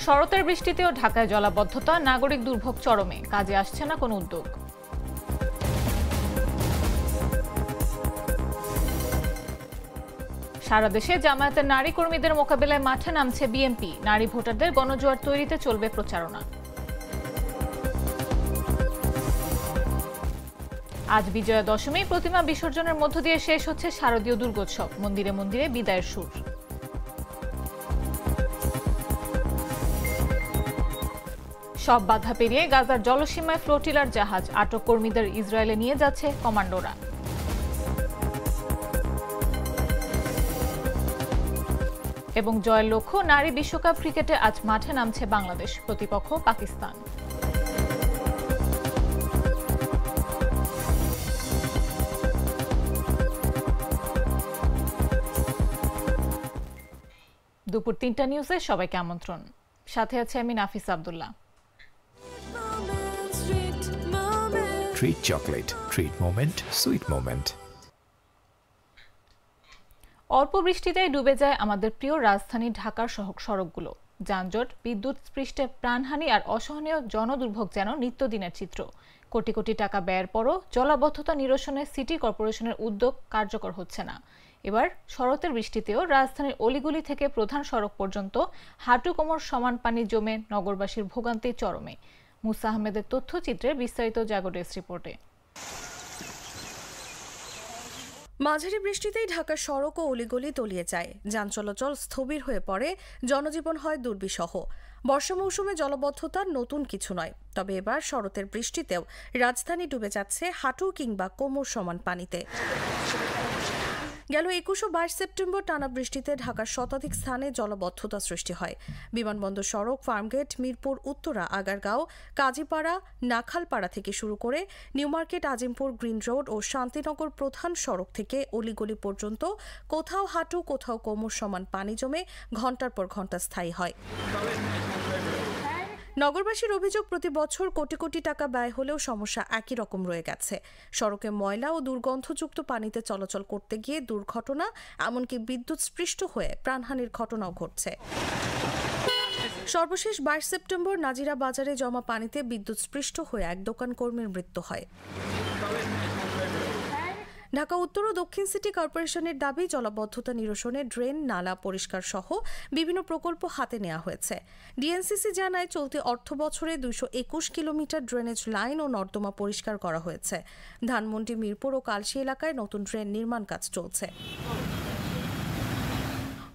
শরতের বৃষ্টিতেও ঢাকায় জলাবদ্ধতা, নাগরিক দুর্ভোগ চরমে, কাজে আসছে না কোনো উদ্যোগ। সারা দেশে জামায়াতের নারী কর্মীদের মোকাবিলায় মাঠে নামছে বিএনপি, নারী ভোটারদের গণজোয়ার তৈরিতে চলবে প্রচারণা। আজ বিজয়া দশমী, প্রতিমা বিসর্জনের মধ্য দিয়ে শেষ হচ্ছে শারদীয় দুর্গোৎসব, মন্দিরে মন্দিরে বিদায়ের সুর। সব বাধা পেরিয়ে গাজার জলসীমায় ফ্লোটিলার জাহাজ, আটক কর্মীদের ইসরায়েলে নিয়ে যাচ্ছে কমান্ডোরা। এবং জয়ের লক্ষ্য, নারী বিশ্বকাপ ক্রিকেটে আজ মাঠে নামছে বাংলাদেশ, প্রতিপক্ষ পাকিস্তান। দুপুর ৩টা নিউজে সবাইকে আমন্ত্রণ। সাথে আছে আমি নাফিস Abdullah. Treat chocolate, treat moment, sweet moment. অল্প বৃষ্টিতেই ডুবে যায় আমাদের প্রিয় রাজধানী ঢাকার সড়কগুলো। যানজট, বিদ্যুৎ স্পৃষ্টে প্রাণহানি আর অসহনীয় জনদুর্ভোগ যেন নিত্যদিনের চিত্র। কোটি কোটি টাকা ব্যয়ের পরও জলাবদ্ধতা নিরসনে সিটি কর্পোরেশনের উদ্যোগ কার্যকর হচ্ছে না। এবার শরতের বৃষ্টিতেও রাজধানীর অলিগলি থেকে প্রধান সড়ক পর্যন্ত হাঁটু কোমর সমান পানি জমে নগরবাসীর ভোগান্তি চরমে। মুসা আহমেদের তথ্যচিত্রে বিস্তারিত জাগো ডেস্ক রিপোর্টে। মাঝারি বৃষ্টিতেই ঢাকার সড়ক ও অলিগলি তলিয়ে যায়, যান চলাচল স্থবির হয়ে পড়ে, জনজীবন হয় দুর্বিষহ। বর্ষা মৌসুমে জলবদ্ধতা নতুন কিছু নয়, তবে এবার শরতের বৃষ্টিতেও রাজধানী ডুবে যাচ্ছে হাঁটু কিংবা কোমর সমান পানিতে। গেল ২১ ও ২২ সেপ্টেম্বর টানা বৃষ্টিতে ঢাকার শতাধিক স্থানে জলবদ্ধতা সৃষ্টি হয়। বিমানবন্দর সড়ক, ফার্মগেট, মিরপুর উত্তরা, আগারগাঁও, কাজীপাড়া, নাখালপাড়া থেকে শুরু করে New Market, Azimpur, Green Road ও শান্তিনগর প্রধান সড়ক থেকে অলিগলি পর্যন্ত কোথাও হাঁটু, কোথাও কোমর সমান পানি জমে ঘণ্টার পর ঘণ্টা স্থায়ী হয়। নগরবাসীর অভিযোগ, প্রতি বছর কোটি কোটি টাকা ব্যয় হলেও সমস্যা একই রকম রয়ে গেছে। সড়কে ময়লা ও দুর্গন্ধযুক্ত পানিতে চলাচল করতে গিয়ে দুর্ঘটনা, এমনকি বিদ্যুৎ স্পৃষ্ট হয়ে প্রাণহানির ঘটনাও ঘটছে। সর্বশেষ ২২ সেপ্টেম্বর নাজিরা বাজারে জমা পানিতে বিদ্যুৎ স্পৃষ্ট হয়ে এক দোকান কর্মীর মৃত্যু হয়। ঢাকা উত্তর ও দক্ষিণ সিটি কর্পোরেশনের দাবি, জলাবদ্ধতা নিরসনে ড্রেন, নালা পরিষ্কার সহ বিভিন্ন প্রকল্প হাতে নেওয়া হয়েছে। ডিএনসিসি জানায়, চলতি অর্থ বছরে ২২১ কিলোমিটার ড্রেনেজ লাইন ও নর্দমা পরিষ্কার করা হয়েছে। ধানমন্ডি, মিরপুর ও কালশী এলাকায় নতুন ড্রেন নির্মাণ কাজ চলছে।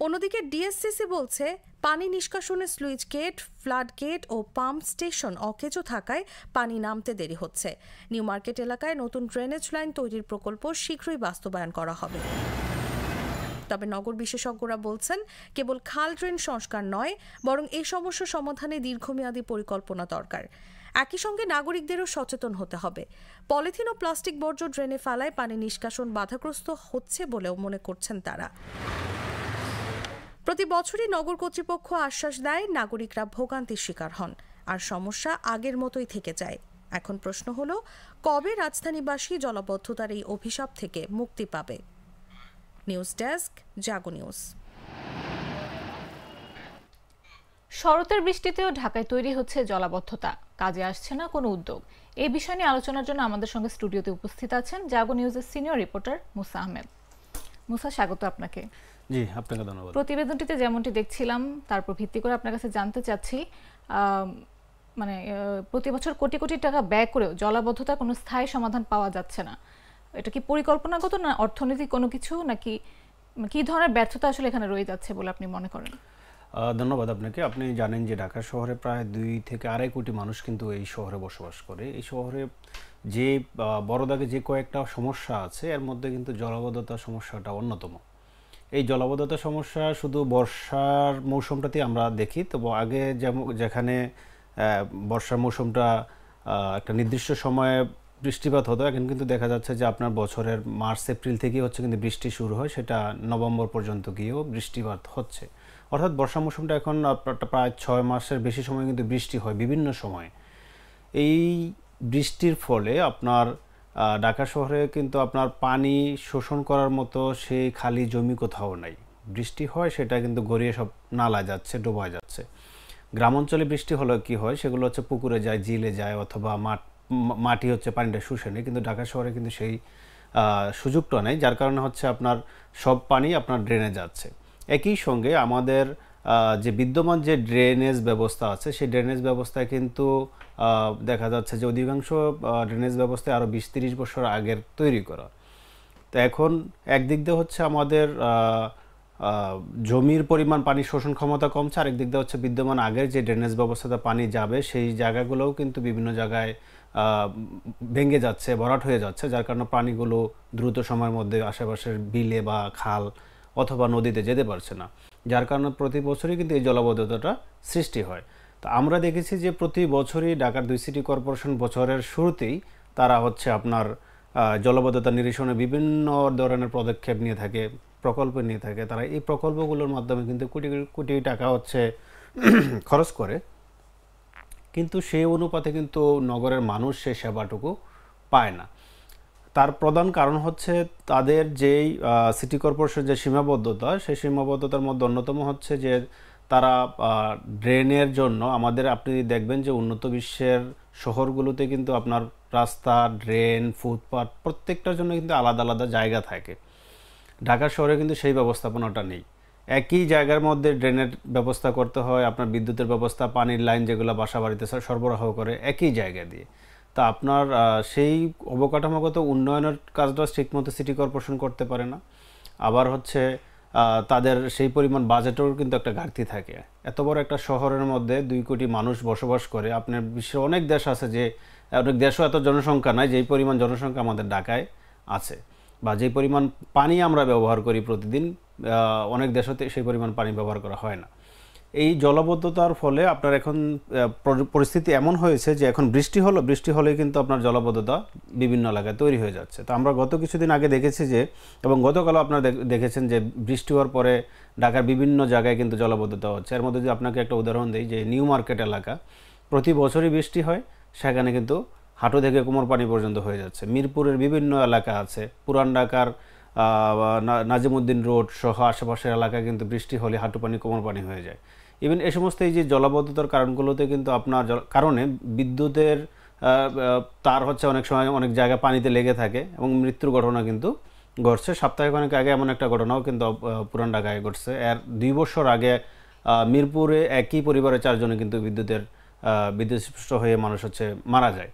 অন্যদিকে ডিএসসিসি বলছে, পানি নিষ্কাশনে স্লুইস গেট, ফ্লাড গেট ও পাম্প স্টেশন অকেজো থাকায় পানি নামতে দেরি হচ্ছে। নিউ মার্কেট এলাকায় নতুন ড্রেনেজ লাইন তৈরির প্রকল্প শীঘ্রই বাস্তবায়ন করা হবে। তবে নগর বিশেষজ্ঞরা বলছেন, কেবল খাল ড্রেন সংস্কার নয়, বরং এই সমস্যা সমাধানে দীর্ঘমেয়াদী পরিকল্পনা দরকার। একই সঙ্গে নাগরিকদেরও সচেতন হতে হবে। পলিথিন ও প্লাস্টিক বর্জ্য ড্রেনে ফেলায় পানি নিষ্কাশন বাধাগ্রস্ত হচ্ছে বলেও মনে করছেন তারা। প্রতি বছরই নগর কর্তৃপক্ষ আশ্বাস দেয়, নাগরিকরা ভোগান্তির শিকার হন, আর সমস্যা আগের মতোই থেকে যায়। এখন প্রশ্ন হলো, কবে রাজধানীবাসী জলাবদ্ধতার এই অভিশাপ থেকে মুক্তি পাবে? নিউজ ডেস্ক, জাগো নিউজ। শরতের বৃষ্টিতেও ঢাকায় তৈরি হচ্ছে জলাবদ্ধতা, কাজে আসছে না কোনো উদ্যোগ। এই বিষয় নিয়ে আলোচনার জন্য আমাদের সঙ্গে স্টুডিওতে উপস্থিত আছেন জাগো নিউজের সিনিয়র রিপোর্টার মুসা আহমেদ। মুসা, স্বাগত আপনাকে। জি, আপনাকে ধন্যবাদ। প্রতিবেদনটিতে যেমনটি দেখছিলাম, তারপর ভিত্তি করে আপনার কাছে জানতে চাচ্ছি, মানে প্রতি বছর কোটি কোটি টাকা ব্যয় করেও জলাবদ্ধতার কোনো স্থায়ী সমাধান পাওয়া যাচ্ছে না। এটা কি পরিকল্পনাগত, না অর্থনৈতিক কোনো কিছু, নাকি কি ধরনের ব্যর্থতা আসলে এখানে রয়ে যাচ্ছে বলে আপনি মনে করেন? ধন্যবাদ আপনাকে। আপনি জানেন যে ঢাকা শহরে প্রায় ২ থেকে ২.৫ কোটি মানুষ কিন্তু এই শহরে বসবাস করে। এই শহরে যে বড় দাগে যে কয়েকটা সমস্যা আছে, এর মধ্যে কিন্তু জলাবদ্ধতার সমস্যাটা অন্যতম। এই জলাবদ্ধতা সমস্যা শুধু বর্ষার মৌসুমটাতে আমরা দেখি, তবে আগে যেখানে বর্ষার মৌসুমটা একটা নির্দিষ্ট সময়ে বৃষ্টিপাত হতো, এখন কিন্তু দেখা যাচ্ছে যে আপনার বছরের মার্চ এপ্রিল থেকেই হচ্ছে কিন্তু বৃষ্টি শুরু হয়, সেটা নভেম্বর পর্যন্ত গিয়েও বৃষ্টিপাত হচ্ছে। অর্থাৎ বর্ষা মৌসুমটা এখন প্রায় ৬ মাসের বেশি সময় কিন্তু বৃষ্টি হয় বিভিন্ন সময়ে। এই বৃষ্টির ফলে আপনার ঢাকা শহরে কিন্তু আপনার পানি শোষণ করার মতো সেই খালি জমি কোথাও নাই। বৃষ্টি হয়, সেটা কিন্তু গড়িয়ে সব নালা যাচ্ছে, ডোবা যাচ্ছে। গ্রাম অঞ্চলে বৃষ্টি হলে কি হয়, সেগুলো হচ্ছে পুকুরে যায়, জিলে যায়, অথবা মাটি হচ্ছে পানিটা শুষে নেয়। কিন্তু ঢাকা শহরে কিন্তু সেই সুযোগটা নেই, যার কারণে হচ্ছে আপনার সব পানি আপনার ড্রেনে যাচ্ছে। একই সঙ্গে আমাদের যে বিদ্যমান যে ড্রেনেজ ব্যবস্থা আছে, সেই ড্রেনেজ ব্যবস্থায় কিন্তু দেখা যাচ্ছে যে অধিকাংশ ড্রেনেজ ব্যবস্থায় আরও 20-30 বছর আগের তৈরি করা। তো এখন একদিক দিয়ে হচ্ছে আমাদের জমির পরিমাণ, পানি শোষণ ক্ষমতা কমছে, আরেক দিক দিয়ে হচ্ছে বিদ্যমান আগের যে ড্রেনেজ ব্যবস্থাতে পানি যাবে সেই জায়গাগুলোও কিন্তু বিভিন্ন জায়গায় ভেঙে যাচ্ছে, ভরাট হয়ে যাচ্ছে, যার কারণে পানিগুলো দ্রুত সময়ের মধ্যে আশেপাশের বিলে বা খাল অথবা নদীতে যেতে পারছে না, যার কারণে প্রতি বছরই কিন্তু এই জলাবদ্ধতাটা সৃষ্টি হয়। তো আমরা দেখেছি যে প্রতি বছরই ঢাকার 2 সিটি কর্পোরেশন বছরের শুরুতেই তারা হচ্ছে আপনার জলাবদ্ধতা নিরসনে বিভিন্ন ধরনের পদক্ষেপ নিয়ে থাকে, প্রকল্প নিয়ে থাকে। তারা এই প্রকল্পগুলোর মাধ্যমে কিন্তু কোটি কোটি টাকা হচ্ছে খরচ করে, কিন্তু সেই অনুপাতে কিন্তু নগরের মানুষ সেই সেবাটুকু পায় না। তার প্রধান কারণ হচ্ছে তাদের যেই সিটি কর্পোরেশন যে সীমাবদ্ধতা, সেই সীমাবদ্ধতার মধ্যে অন্যতম হচ্ছে যে তারা ড্রেনের জন্য, আমাদের আপনি দেখবেন যে উন্নত বিশ্বের শহরগুলোতে কিন্তু আপনার রাস্তা, ড্রেন, ফুটপাথ প্রত্যেকটার জন্য কিন্তু আলাদা আলাদা জায়গা থাকে। ঢাকা শহরে কিন্তু সেই ব্যবস্থাপনাটা নেই। একই জায়গার মধ্যে ড্রেনের ব্যবস্থা করতে হয়, আপনার বিদ্যুতের ব্যবস্থা, পানির লাইন যেগুলো বাসা বাড়িতে সরবরাহ করে একই জায়গা দিয়ে। তা আপনার সেই অবকাঠামোগত উন্নয়নের কাজটা ঠিকমতো সিটি কর্পোরেশন করতে পারে না। আবার হচ্ছে তাদের সেই পরিমাণ বাজেটেরও কিন্তু একটা ঘাটতি থাকে। এত বড় একটা শহরের মধ্যে 2 কোটি মানুষ বসবাস করে। আপনার বিশ্বের অনেক দেশ আছে, যে অনেক দেশও এত জনসংখ্যা নাই যেই পরিমাণ জনসংখ্যা আমাদের ঢাকায় আছে, বা যেই পরিমাণ পানি আমরা ব্যবহার করি প্রতিদিন, অনেক দেশতে সেই পরিমাণ পানি ব্যবহার করা হয় না। এই জলাবদ্ধতার ফলে আপনার এখন পরিস্থিতি এমন হয়েছে যে এখন বৃষ্টি হলেই কিন্তু আপনার জলাবদ্ধতা বিভিন্ন এলাকায় তৈরি হয়ে যাচ্ছে। তো আমরা গত কিছুদিন আগে দেখেছি যে, এবং গতকালও আপনারা দেখেছেন যে বৃষ্টি হওয়ার পরে ঢাকার বিভিন্ন জায়গায় কিন্তু জলাবদ্ধতা হচ্ছে। এর মধ্যে যদি আপনাকে একটা উদাহরণ দিই, যে নিউ মার্কেট এলাকা, প্রতি বছরই বৃষ্টি হয়, সেখানে কিন্তু হাঁটু থেকে কোমর পানি পর্যন্ত হয়ে যাচ্ছে। মিরপুরের বিভিন্ন এলাকা আছে, পুরান ঢাকার নাজিমউদ্দিন রোড সহ আশেপাশের এলাকায় কিন্তু বৃষ্টি হলে হাঁটু পানি, কোমর পানি হয়ে যায়। ইভেন এই সমস্ত এই যে জলাবদ্ধতার কারণগুলোতে কিন্তু আপনার কারণে বিদ্যুতের তার হচ্ছে অনেক সময় অনেক জায়গায় পানিতে লেগে থাকে এবং মৃত্যুর ঘটনা কিন্তু ঘটছে। সপ্তাহে অনেক আগে এমন একটা ঘটনাও কিন্তু পুরান ঢাকায় ঘটছে। এর 2 বছর আগে মিরপুরে একই পরিবারের 4 জনে কিন্তু বিদ্যুৎস্পৃষ্ট হয়ে মানুষ হচ্ছে মারা যায়।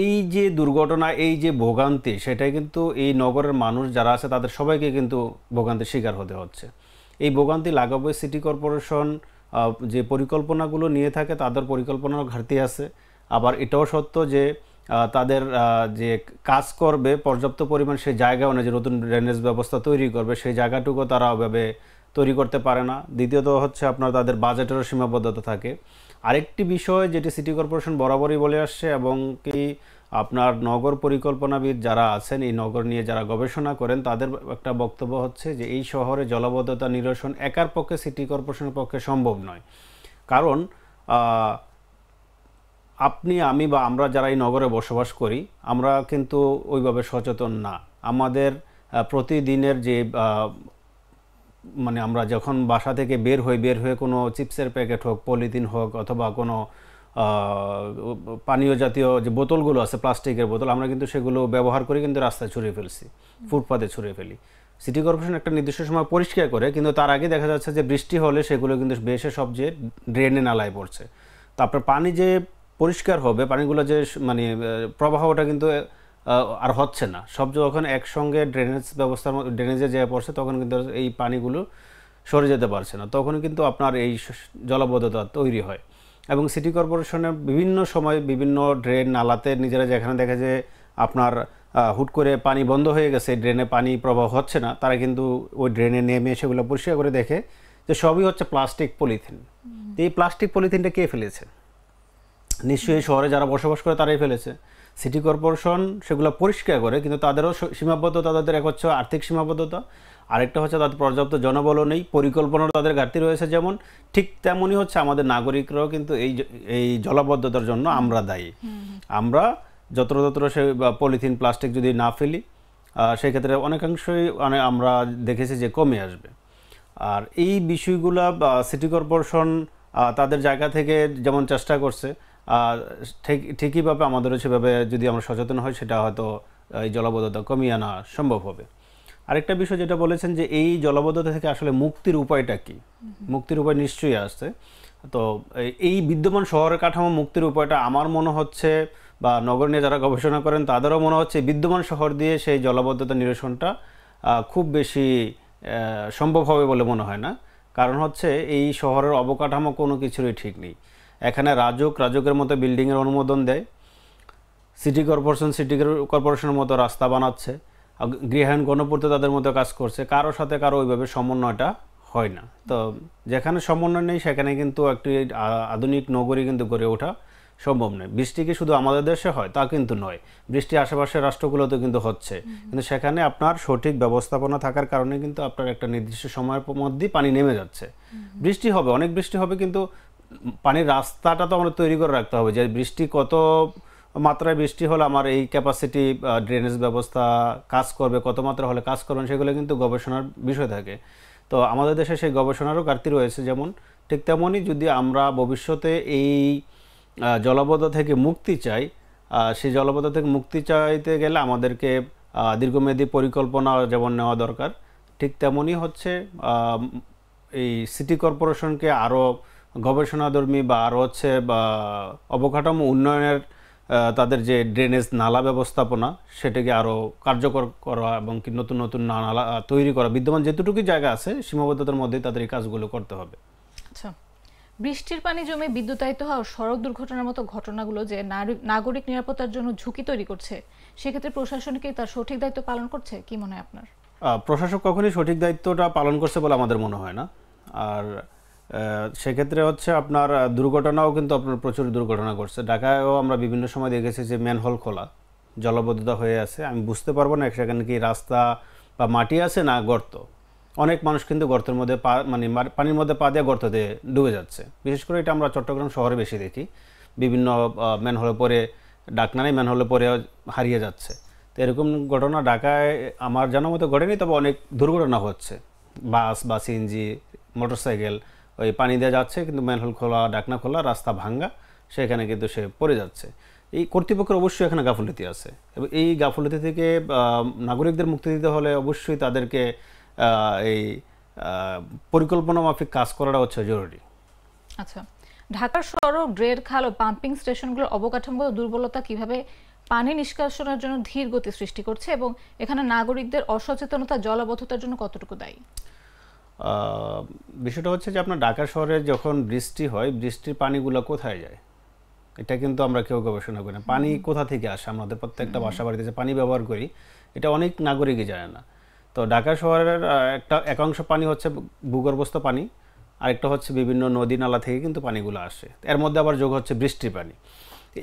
এই যে দুর্ঘটনা, এই যে ভোগান্তি, সেটাই কিন্তু এই নগরের মানুষ যারা আছে তাদের সবাইকে কিন্তু ভোগান্তির শিকার হতে হচ্ছে। এই ভোগান্তি লাগাবে সিটি কর্পোরেশন যে পরিকল্পনাগুলো নিয়ে থাকে, তাদের পরিকল্পনার ঘাটতি আছে। আবার এটাও সত্য যে তাদের যে কাজ করবে পর্যাপ্ত পরিমাণ সেই জায়গা অনুযায়ী নতুন ড্রেনেজ ব্যবস্থা তৈরি করবে, সেই জায়গাটুকু তারা ওভাবে তৈরি করতে পারে না। দ্বিতীয়ত হচ্ছে আপনার তাদের বাজেটেরও সীমাবদ্ধতা থাকে। আরেকটি বিষয় যেটি সিটি কর্পোরেশন বরাবরই বলে আসছে, এবং কি আপনার নগর পরিকল্পনাবিদ যারা আছেন, এই নগর নিয়ে যারা গবেষণা করেন, তাদের একটা বক্তব্য হচ্ছে যে এই শহরে জলাবদ্ধতা নিরসন একার পক্ষে সিটি কর্পোরেশনের পক্ষে সম্ভব নয়। কারণ আপনি, আমি বা আমরা যারা এই নগরে বসবাস করি, আমরা কিন্তু ওইভাবে সচেতন না। আমাদের প্রতিদিনের যে মানে আমরা যখন বাসা থেকে বের হয়ে কোনো চিপসের প্যাকেট হোক, পলিথিন হোক, অথবা কোনো পানীয় জাতীয় যে বোতলগুলো আছে, প্লাস্টিকের বোতল, আমরা কিন্তু সেগুলো ব্যবহার করে কিন্তু রাস্তায় ছড়িয়ে ফেলছি, ফুটপাতে ছড়িয়ে ফেলি। সিটি কর্পোরেশন একটা নির্দিষ্ট সময় পরিষ্কার করে, কিন্তু তার আগে দেখা যাচ্ছে যে বৃষ্টি হলে সেগুলো কিন্তু বেশে সবচেয়ে ড্রেনে নালায় পড়ছে। তারপর পানি যে পরিষ্কার হবে, পানিগুলো যে মানে প্রবাহটা কিন্তু আর হচ্ছে না। সব যখন একসঙ্গে ড্রেনেজে যেয়ে পড়ছে, তখন কিন্তু এই পানিগুলো সরে যেতে পারছে না, তখন কিন্তু আপনার এই জলাবদ্ধতা তৈরি হয়। এবং সিটি কর্পোরেশনের বিভিন্ন সময় বিভিন্ন ড্রেন নালাতে নিজেরা যেখানে দেখে যে আপনার হুট করে পানি বন্ধ হয়ে গেছে, ড্রেনে পানি প্রবাহ হচ্ছে না, তারা কিন্তু ওই ড্রেনে নেমে সেগুলো পরিষ্কার করে দেখে যে সবই হচ্ছে প্লাস্টিক, পলিথিন। এই প্লাস্টিক পলিথিনটা কে ফেলেছে? নিশ্চয়ই শহরে যারা বসবাস করে তারাই ফেলেছে। সিটি কর্পোরেশন সেগুলো পরিষ্কার করে, কিন্তু তাদেরও সীমাবদ্ধতা, তাদের এক হচ্ছে আর্থিক সীমাবদ্ধতা, আরেকটা হচ্ছে তাদের পর্যাপ্ত জনবলও নেই, পরিকল্পনার তাদের ঘাটতি রয়েছে। যেমন ঠিক তেমনই হচ্ছে আমাদের নাগরিকরাও কিন্তু এই জলাবদ্ধতার জন্য আমরা দায়ী। আমরা যত্রতত্র সে পলিথিন, প্লাস্টিক যদি না ফেলি, সেক্ষেত্রে অনেকাংশই আমরা দেখেছি যে কমে আসবে। আর এই বিষয়গুলা সিটি কর্পোরেশন তাদের জায়গা থেকে যেমন চেষ্টা করছে, ঠিকইভাবে আমাদেরও সেভাবে যদি আমরা সচেতন হই, সেটা হয়তো এই জলাবদ্ধতা কমিয়ে আনা সম্ভব হবে। আরেকটা বিষয় যেটা বলেছেন যে এই জলাবদ্ধতা থেকে আসলে মুক্তির উপায়টা কি, মুক্তির উপায় নিশ্চয়ই আসছে। তো এই বিদ্যমান শহরের কাঠামো মুক্তির উপায়টা আমার মনে হচ্ছে, বা নগর নিয়ে যারা গবেষণা করেন তাদেরও মনে হচ্ছে, বিদ্যমান শহর দিয়ে সেই জলাবদ্ধতা নিরসনটা খুব বেশি সম্ভব হবে বলে মনে হয় না। কারণ হচ্ছে এই শহরের অবকাঠামো কোনো কিছুরই ঠিক নেই। এখানে রাজুকের মতো বিল্ডিংয়ের অনুমোদন দেয়, সিটি কর্পোরেশনের মতো রাস্তা বানাচ্ছে, গৃহায়ণ গণপূর্ত তাদের মতো কাজ করছে, কারো সাথে কারো ওইভাবে সমন্বয়টা হয় না। তো যেখানে সমন্বয় নেই সেখানে কিন্তু একটি আধুনিক নগরী কিন্তু গড়ে ওঠা সম্ভব নয়। বৃষ্টি কি শুধু আমাদের দেশে হয় তা কিন্তু নয়, বৃষ্টি আশেপাশের রাষ্ট্রগুলোতে কিন্তু হচ্ছে, কিন্তু সেখানে আপনার সঠিক ব্যবস্থাপনা থাকার কারণে কিন্তু আপনার একটা নির্দিষ্ট সময়ের মধ্যেই পানি নেমে যাচ্ছে। বৃষ্টি হবে, অনেক বৃষ্টি হবে, কিন্তু পানির রাস্তাটা তো আমাদের তৈরি করে রাখতে হবে, যে বৃষ্টি কত মাত্রায় বৃষ্টি হলে আমার এই ক্যাপাসিটি ড্রেনেজ ব্যবস্থা কাজ করবে, কত মাত্রা হলে কাজ করবেন, সেগুলো কিন্তু গবেষণার বিষয় থাকে। তো আমাদের দেশে সেই গবেষণারও ঘাটতি রয়েছে। যেমন ঠিক তেমনই যদি আমরা ভবিষ্যতে এই জলাবদ্ধতা থেকে মুক্তি চাই, সেই জলাবদ্ধতা থেকে মুক্তি চাইতে গেলে আমাদেরকে দীর্ঘমেয়াদী পরিকল্পনা যেমন নেওয়া দরকার, ঠিক তেমনই হচ্ছে এই সিটি কর্পোরেশনকে আরও গবেষণাধর্মী বা আরও হচ্ছে বা অবকাঠামো উন্নয়নের তাদের যে ড্রেনেজ নালা ব্যবস্থাপনা সেটাকে আরও কার্যকর করা এবং কি নতুন নতুন নালা তৈরি করা, বিদ্যমান যেটুকু জায়গা আছে সীমাবদ্ধতার মধ্যেই তাদের এই কাজগুলো করতে হবে। আচ্ছা, বৃষ্টির পানি জমে বিদ্যুতায়িত হওয়া ও সড়ক দুর্ঘটনার মতো ঘটনাগুলো যে নাগরিক নিরাপত্তার জন্য ঝুঁকি তৈরি করছে, সেক্ষেত্রে প্রশাসন কি তার সঠিক দায়িত্ব পালন করছে, কি মনে হয় আপনার? প্রশাসক কখনোই সঠিক দায়িত্বটা পালন করছে বলে আমাদের মনে হয় না। আর সেক্ষেত্রে হচ্ছে আপনার দুর্ঘটনাও কিন্তু আপনার প্রচুর দুর্ঘটনা ঘটছে। ঢাকায়ও আমরা বিভিন্ন সময় দেখেছি যে ম্যানহোল খোলা, জলাবদ্ধতা হয়ে আছে, আমি বুঝতে পারবো না সেখানে কি রাস্তা বা মাটি আছে না গর্ত। অনেক মানুষ কিন্তু গর্তের মধ্যে মানে পানির মধ্যে পা দিয়ে গর্ত দিয়ে ডুবে যাচ্ছে। বিশেষ করে এটা আমরা চট্টগ্রাম শহরে বেশি দেখি, বিভিন্ন ম্যানহোলে পরে ডাকনানে ম্যানহোলে পরে হারিয়ে যাচ্ছে। তো এরকম ঘটনা ঢাকায় আমার জানার মতো ঘটেনি, তবে অনেক দুর্ঘটনা হচ্ছে। বাস বা সিএনজি, মোটরসাইকেল ওই পানি দিয়ে যাচ্ছে, কিন্তু ম্যানহোল খোলা, ডাকনা খোলা, রাস্তা ভাঙ্গা, সেখানে কিন্তু সে পড়ে যাচ্ছে। এই কর্তৃপক্ষের অবশ্যই এখানে গাফিলতি আছে, এবং এই গাফিলতি থেকে নাগরিকদের মুক্তি দিতে হলে অবশ্যই তাদেরকে এই পরিকল্পনা মাফিক কাজ করাটা হচ্ছে জরুরি। আচ্ছা, ঢাকার সড়ক, ড্রেন, খাল ও পাম্পিং স্টেশনগুলোর অবকাঠামোগত দুর্বলতা কিভাবে পানি নিষ্কাশনের জন্য ধীর গতি সৃষ্টি করছে, এবং এখানে নাগরিকদের অসচেতনতা জলাবদ্ধতার জন্য কতটুকু দায়ী? বিষয়টা হচ্ছে যে আপনার ঢাকা শহরে যখন বৃষ্টি হয়, বৃষ্টির পানিগুলো কোথায় যায় এটা কিন্তু আমরা কেউ গবেষণা করি না। পানি কোথা থেকে আসে, আমাদের প্রত্যেকটা বাসা বাড়িতে যে পানি ব্যবহার করি এটা অনেক নাগরিকই জানে না। তো ঢাকা শহরের একাংশ পানি হচ্ছে ভূগর্ভস্থ পানি, আরেকটা হচ্ছে বিভিন্ন নদী নালা থেকে কিন্তু পানিগুলো আসে, এর মধ্যে আবার যোগ হচ্ছে বৃষ্টির পানি।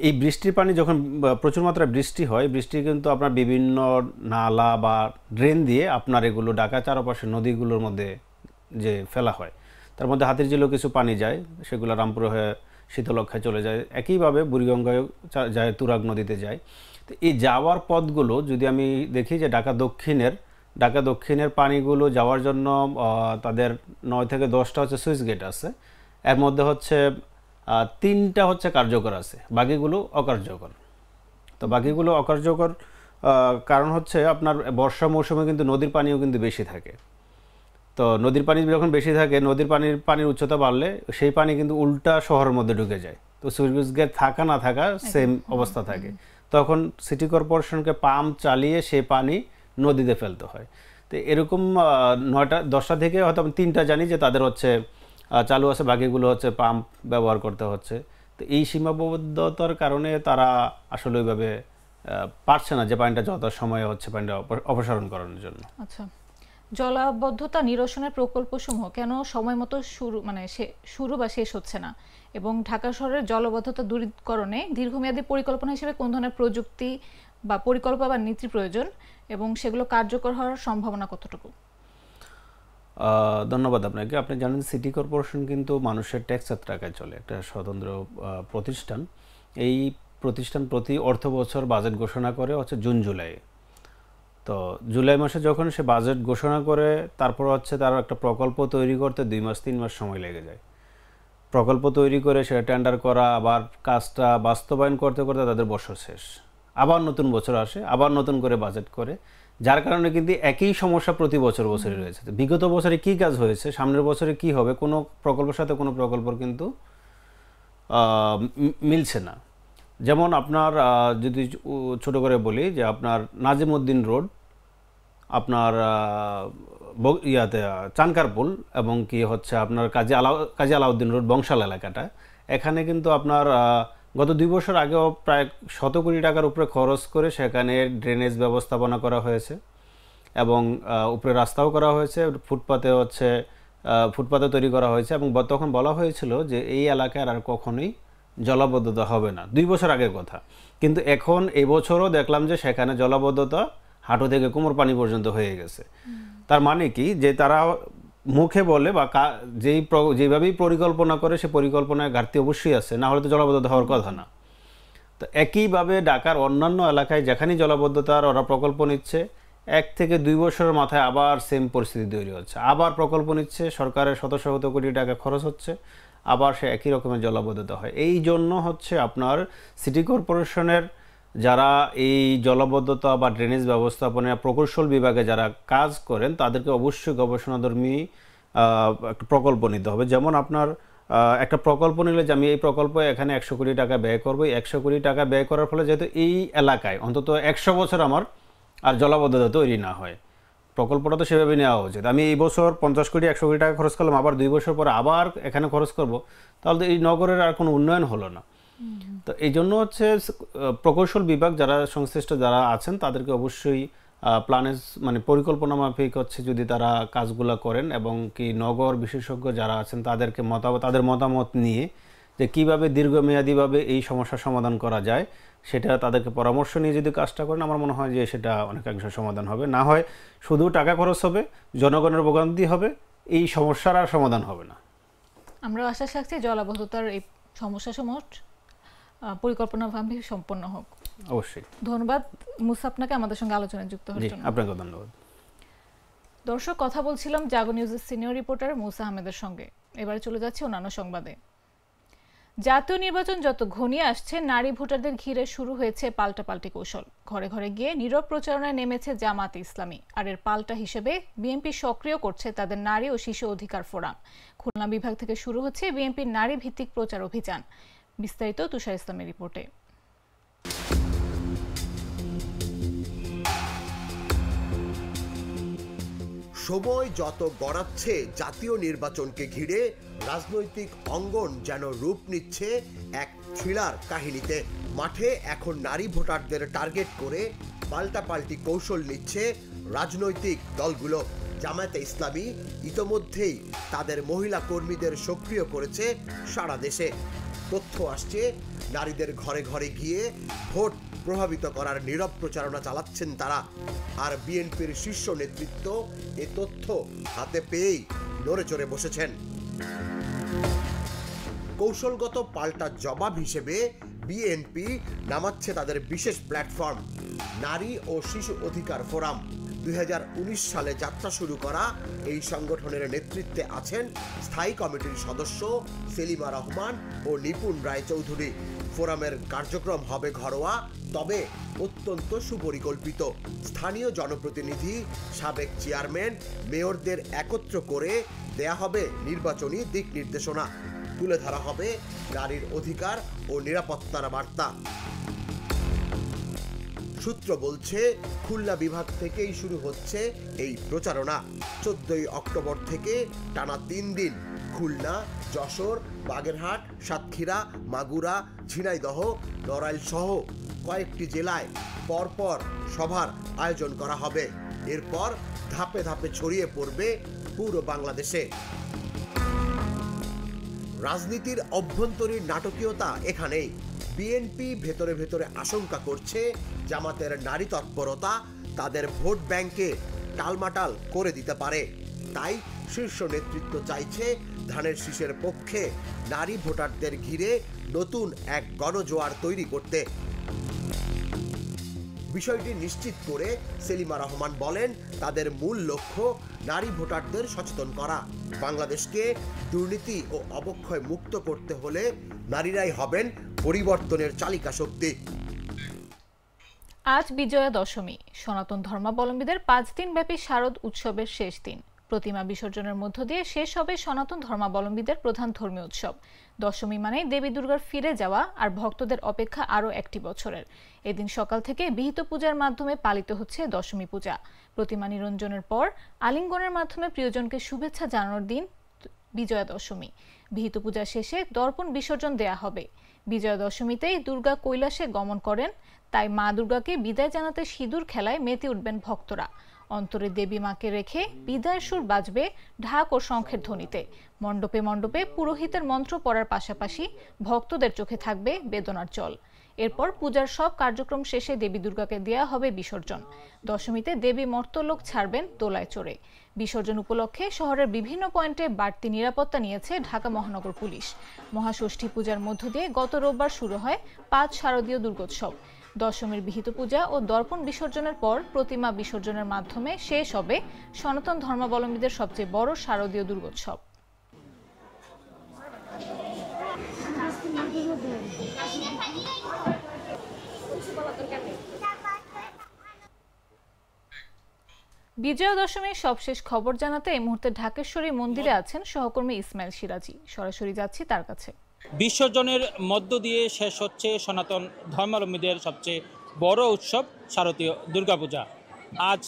এই বৃষ্টির পানি যখন প্রচুর মাত্রায় বৃষ্টি হয়, বৃষ্টি কিন্তু আপনার বিভিন্ন নালা বা ড্রেন দিয়ে আপনার এগুলো ঢাকা চারপাশের নদীগুলোর মধ্যে যে ফেলা হয়, তার মধ্যে হাতিরঝিলেও কিছু পানি যায়, সেগুলো রামপুর হয়ে শীতলক্ষায় চলে যায়, একইভাবে বুড়িগঙ্গায় যায়, তুরাগ নদীতে যায়। তো এই যাওয়ার পথগুলো যদি আমি দেখি যে ঢাকা দক্ষিণের পানিগুলো যাওয়ার জন্য তাদের 9 থেকে 10টা হচ্ছে সুইচ গেট আছে, এর মধ্যে হচ্ছে 3টা হচ্ছে কার্যকর আছে, বাকিগুলো অকার্যকর। তো বাকিগুলো অকার্যকর কারণ হচ্ছে আপনার বর্ষা মৌসুমে কিন্তু নদীর পানিও কিন্তু বেশি থাকে। তো নদীর পানি যখন বেশি থাকে, নদীর পানির উচ্চতা বাড়লে সেই পানি কিন্তু উল্টা শহরের মধ্যে ঢুকে যায়। তো সুইচ গেট থাকা না থাকা সেম অবস্থা থাকে, তখন সিটি কর্পোরেশনকে পাম্প চালিয়ে সেই পানি নদীতে ফেলতে হয়। তো এরকম 9টা-10টা থেকে হয়তো 3টা জানি যে তাদের হচ্ছে চালু আছে, বাকিগুলো হচ্ছে পাম্প ব্যবহার করতে হচ্ছে। তো এই সীমাবদ্ধতার কারণে তারা আসলে ওইভাবে পারছে না যে পানিটা যত সময়ে হচ্ছে পানিটা অপসারণ করানোর জন্য। আচ্ছা, জলাবদ্ধতা নিরসনের প্রকল্পসমূহ কেন সময় মতো শুরু বা শেষ হচ্ছে না, এবং ঢাকা শহরের জলাবদ্ধতা দূরীকরণে দীর্ঘমেয়াদী পরিকল্পনা হিসেবে কোন ধরনের প্রযুক্তি বা পরিকল্পনা বা নীতি প্রয়োজন, এবং সেগুলো কার্যকর হওয়ার সম্ভাবনা কতটুকু? ধন্যবাদ আপনাকে। আপনি জানেন সিটি কর্পোরেশন কিন্তু মানুষের ট্যাক্সের টাকায় চলে, একটা স্বতন্ত্র প্রতিষ্ঠান। এই প্রতিষ্ঠান প্রতি অর্থ বছর বাজেট ঘোষণা করে হচ্ছে জুন-জুলাই। তো জুলাই মাসে যখন সে বাজেট ঘোষণা করে, তারপর হচ্ছে তার একটা প্রকল্প তৈরি করতে 2 মাস 3 মাস সময় লেগে যায়। প্রকল্প তৈরি করে সেটা টেন্ডার করা, আবার কাজটা বাস্তবায়ন করতে করতে তাদের বছর শেষ, আবার নতুন বছর আসে, আবার নতুন করে বাজেট করে, যার কারণে কিন্তু একই সমস্যা প্রতি বছরে রয়েছে। বিগত বছরে কি কাজ হয়েছে, সামনের বছরে কি হবে, কোনো প্রকল্পের সাথে কোনো প্রকল্পর কিন্তু মিলছে না। যেমন আপনার যদি ছোট করে বলি যে আপনার নাজিমউদ্দিন রোড, আপনার চানকারপুল এবং কি হচ্ছে আপনার কাজী আলাউদ্দিন রোড বংশাল এলাকাটা, এখানে কিন্তু আপনার গত 2 বছর আগেও প্রায় 100 কোটি টাকার উপরে খরচ করে সেখানে ড্রেনেজ ব্যবস্থাপনা করা হয়েছে এবং উপরে রাস্তাও করা হয়েছে, ফুটপাতে তৈরি করা হয়েছে এবং তখন বলা হয়েছিল যে এই এলাকায় আর কখনোই জলাবদ্ধতা হবে না, 2 বছর আগের কথা। কিন্তু এখন এই বছরও দেখলাম যে সেখানে জলাবদ্ধতা হাঁটু থেকে কোমর পানি পর্যন্ত হয়ে গেছে। তার মানে কি, যে তারা মুখে বলে বা যেভাবেই পরিকল্পনা করে সে পরিকল্পনায় ঘাটতি অবশ্যই আছে, না হলে তো জলাবদ্ধতা হওয়ার কথা না। তো একইভাবে ঢাকার অন্যান্য এলাকায় যেখানেই জলাবদ্ধতার ওরা প্রকল্প নিচ্ছে, 1 থেকে 2 বছরের মাথায় আবার সেম পরিস্থিতি তৈরি হচ্ছে, আবার প্রকল্প নিচ্ছে, সরকারের শত শত কোটি টাকা খরচ হচ্ছে, আবার সে একই রকমের জলাবদ্ধতা হয়। এই জন্য হচ্ছে আপনার সিটি কর্পোরেশনের যারা এই জলাবদ্ধতা বা ড্রেনেজ ব্যবস্থাপনা প্রকৌশল বিভাগে যারা কাজ করেন, তাদেরকে অবশ্যই গবেষণাধর্মী একটা প্রকল্প নিতে হবে। যেমন আপনার একটা প্রকল্প নিলে যে আমি এই প্রকল্পে এখানে 100 কোটি টাকা ব্যয় করবো, 100 কোটি টাকা ব্যয় করার ফলে যেহেতু এই এলাকায় অন্তত 100 বছর আমার আর জলাবদ্ধতা তৈরি না হয়, প্রকল্পটা তো সেভাবে নেওয়া উচিত। আমি এই বছর 50 কোটি 100 কোটি টাকা খরচ করলাম, আবার 2 বছর পরে আবার এখানে খরচ করব, তাহলে তো এই নগরের আর কোনো উন্নয়ন হলো না। তো এই জন্য হচ্ছে প্রকৌশল বিভাগ যারা সংশ্লিষ্ট যারা আছেন তাদেরকে অবশ্যই প্ল্যানের মানে পরিকল্পনা মাফিক হচ্ছে যদি তারা কাজগুলো করেন এবং কি নগর বিশেষজ্ঞ যারা আছেন তাদের মতামত নিয়ে যে কীভাবে দীর্ঘমেয়াদীভাবে এই সমস্যার সমাধান করা যায়, সেটা তাদেরকে পরামর্শ নিয়ে যদি কাজটা করেন, আমার মনে হয় যে সেটা অনেকাংশ সমাধান হবে। না হয় শুধু টাকা খরচ হবে, জনগণের ভোগান্তি হবে, এই সমস্যার আর সমাধান হবে না। আমরা আশা রাখছি জলাবদ্ধতার এই সমস্যা সমূহ পরিকল্পনাভাবে সম্পন্ন হোক। অবশ্যই। ধন্যবাদ মুসা আপনাকে আমাদের সঙ্গে আলোচনায় যুক্ত হওয়ার জন্য। আপনাকে ধন্যবাদ। দর্শক, কথা বলছিলাম জাগো নিউজের সিনিয়র রিপোর্টার মুসা আহমেদের সঙ্গে। এবারে চলে যাচ্ছে অন্যান্য সংবাদে। জাতীয় নির্বাচন যত ঘনিয়ে আসছে, নারী ভোটারদের ঘিরে শুরু হয়েছে পাল্টাপাল্টি কৌশল। ঘরে ঘরে গিয়ে নীরব প্রচারণায় নেমেছে জামায়াতে ইসলামী, আর এর পাল্টা হিসেবে বিএনপি সক্রিয় করছে তাদের নারী ও শিশু অধিকার ফোরাম। খুলনা বিভাগ থেকে শুরু হচ্ছে বিএনপির নারী ভিত্তিক প্রচার অভিযান। বিস্তারিত তুষার ইসলামের রিপোর্টে। সময় যত গড়াচ্ছে জাতীয় নির্বাচনকে ঘিরে রাজনৈতিক অঙ্গন যেন রূপ নিচ্ছে এক থ্রিলার কাহিনীতে। মাঠে এখন নারী ভোটারদের টার্গেট করে পাল্টাপাল্টি কৌশল নিচ্ছে রাজনৈতিক দলগুলো। জামায়াতে ইসলামী ইতোমধ্যেই তাদের মহিলা কর্মীদের সক্রিয় করেছে সারা দেশে। তথ্য আসছে, নারীদের ঘরে ঘরে গিয়ে ভোট প্রভাবিত করার নীরব প্রচারণা চালাচ্ছেন তারা। আর বিএনপির শীর্ষ নেতৃত্ব এ তথ্য হাতে পেয়েই নড়ে চড়ে বসেছেন। কৌশলগত পাল্টা জবাব হিসেবে বিএনপি নামাচ্ছে তাদের বিশেষ প্ল্যাটফর্ম নারী ও শিশু অধিকার ফোরাম। 2019 সালে যাত্রা শুরু করা এই সংগঠনের নেতৃত্বে আছেন স্থায়ী কমিটির সদস্য সেলিমা রহমান ও নিপুণ রায় চৌধুরী। ফোরামের কার্যক্রম হবে ঘরোয়া, তবে অত্যন্ত সুপরিকল্পিত। স্থানীয় জনপ্রতিনিধি, সাবেক চেয়ারম্যান, মেয়রদের একত্র করে দেয়া হবে নির্বাচনী দিক নির্দেশনা। তুলে ধরা হবে নারীর অধিকার ও নিরাপত্তার বার্তা। সূত্র বলছে, খুলনা বিভাগ থেকেই শুরু হচ্ছে এই প্রচারণা। 14 অক্টোবর থেকে টানা 3 দিন খুলনা, যশোর, বাগেরহাট, সাতক্ষীরা, মাগুরা, ঝিনাইদহ, নড়াইল সহ কয়েকটি জেলায় পরপর সভার আয়োজন করা হবে। এরপর ধাপে ধাপে ছড়িয়ে পড়বে পুরো বাংলাদেশে। রাজনীতির অভ্যন্তরীণ নাটকীয়তা এখানেই। বিএনপি ভেতরে ভেতরে আশঙ্কা করছে জামাতের নারী তৎপরতা তাদের ভোট ব্যাংকে টালমাটাল করে দিতে পারে। তাই শীর্ষ নেতৃত্ব চাইছে ধানের শীষের পক্ষে নারী ভোটারদের ঘিরে নতুন এক গণজোয়ার তৈরি করতে। বিষয়টি নিশ্চিত করে সেলিমা রহমান বলেন, তাদের মূল লক্ষ্য নারী ভোটারদের সচেতন করা। বাংলাদেশকে দুর্নীতি ও অবক্ষয় মুক্ত করতে হলে নারীরাই হবেন পরিবর্তনের চালিকা শক্তি। আজ বিজয়া দশমী, সনাতন ধর্মাবলম্বীদের 5 দিন ব্যাপী শারদ উৎসবের শেষ দিন। প্রতিমা বিসর্জনের মধ্য দিয়ে শেষ হবে সনাতন ধর্মাবলম্বীদের প্রধান ধর্মীয় উৎসব। দশমী মানে দেবী দুর্গার ফিরে যাওয়া আর ভক্তদের অপেক্ষা আরও একটি বছরের। এদিন সকাল থেকে বিহিত পূজার মাধ্যমে পালিত হচ্ছে দশমী পূজা। প্রতিমা নিরঞ্জনের পর আলিঙ্গনের মাধ্যমে প্রিয়জনকে শুভেচ্ছা জানানোর দিন বিজয়া দশমী। বিহিত পূজা শেষে দর্পণ বিসর্জন দেয়া হবে। বিজয়া দশমীতেই দুর্গা কৈলাসে গমন করেন, তাই মা দুর্গাকে বিদায় জানাতে সিঁদুর খেলায় মেতে উঠবেন ভক্তরা। অন্তরে দেবী মাকে রেখে বিদায়ের সুর বাজবে ঢাক ও শঙ্খের ধ্বনিতে। মণ্ডপে মণ্ডপে পুরোহিতের মন্ত্র পড়ার পাশাপাশি ভক্তদের চোখে থাকবে বেদনার জল। এরপর পূজার সব কার্যক্রম শেষে দেবী দুর্গাকে দেয়া হবে বিসর্জন। দশমীতে দেবী মর্তলোক ছাড়বেন দোলায় চড়ে। বিসর্জন উপলক্ষে শহরের বিভিন্ন পয়েন্টে বাড়তি নিরাপত্তা নিয়েছে ঢাকা মহানগর পুলিশ। মহাষষ্ঠী পূজার মধ্য দিয়ে গত রোববার শুরু হয় 5 শারদীয় দুর্গোৎসব। দশমীর বিহিত পূজা ও দর্পণ বিসর্জনের পর প্রতিমা বিসর্জনের মাধ্যমে শেষ হবে সনাতন ধর্মাবলম্বীদের সবচেয়ে বড় শারদীয় দুর্গোৎসব। বিজয়া দশমীর সবশেষ খবর জানাতে এই মুহূর্তে ঢাকেশ্বরী মন্দিরে আছেন সহকর্মী ইসমাইল সিরাজি। সরাসরি যাচ্ছি তার কাছে। বিসর্জনের মধ্য দিয়ে শেষ হচ্ছে সনাতন ধর্মাবলম্বীদের সবচেয়ে বড় উৎসব শারদীয় দুর্গাপূজা। আজ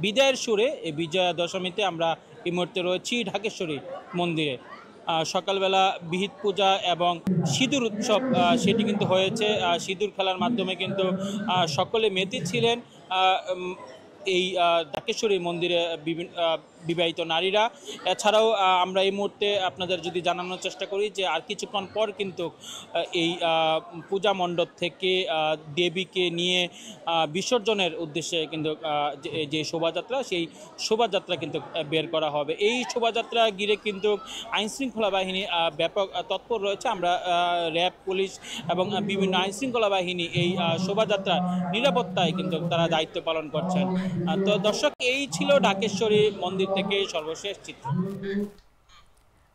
বিদায়ের সুরে এই বিজয়া দশমীতে আমরা এই মুহূর্তে রয়েছি ঢাকেশ্বরী মন্দিরে। সকালবেলা বিহিত পূজা এবং সিঁদুর উৎসব সেটি কিন্তু হয়েছে। সিঁদুর খেলার মাধ্যমে কিন্তু সকলে মেতে ছিলেন এই ঢাকেশ্বরী মন্দিরে বিবাহিত নারীরা। এছাড়াও আমরা এই মুহূর্তে আপনাদের যদি জানানোর চেষ্টা করি যে আর কিছুক্ষণ পর কিন্তু এই পূজা মণ্ডপ থেকে দেবীকে নিয়ে বিসর্জনের উদ্দেশ্যে কিন্তু যে শোভাযাত্রা, সেই শোভাযাত্রা কিন্তু বের করা হবে। এই শোভাযাত্রা ঘিরে কিন্তু আইনশৃঙ্খলা বাহিনী ব্যাপক তৎপর রয়েছে। আমরা র্যাব, পুলিশ এবং বিভিন্ন আইনশৃঙ্খলা বাহিনী এই শোভাযাত্রার নিরাপত্তায় কিন্তু তারা দায়িত্ব পালন করছেন। তো দর্শক, এই ছিল ঢাকেশ্বরী মন্দির থেকে সর্বশেষ চিত্র।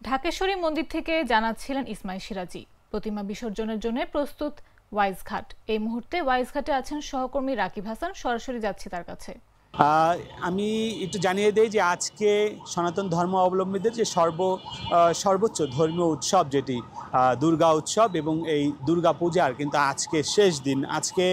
ঢাকেশ্বরী মন্দির থেকে জানাচ্ছিলেন ইসমাইল সিরাজি। প্রতিমা বিসর্জনের জন্য প্রস্তুত ওয়াইজঘাট। এই মুহূর্তে ওয়াইজঘাটে আছেন সহকর্মী রাকিব হাসান। সরাসরি যাচ্ছি তার কাছে। আমি একটু জানিয়ে দেই যে আজকে সনাতন ধর্ম অবলম্বীদের যে সর্বোচ্চ ধর্মীয় উৎসব যেটি দুর্গা উৎসব এবং এই দুর্গা পূজার কিন্তু আজকে শেষ দিন। আজকে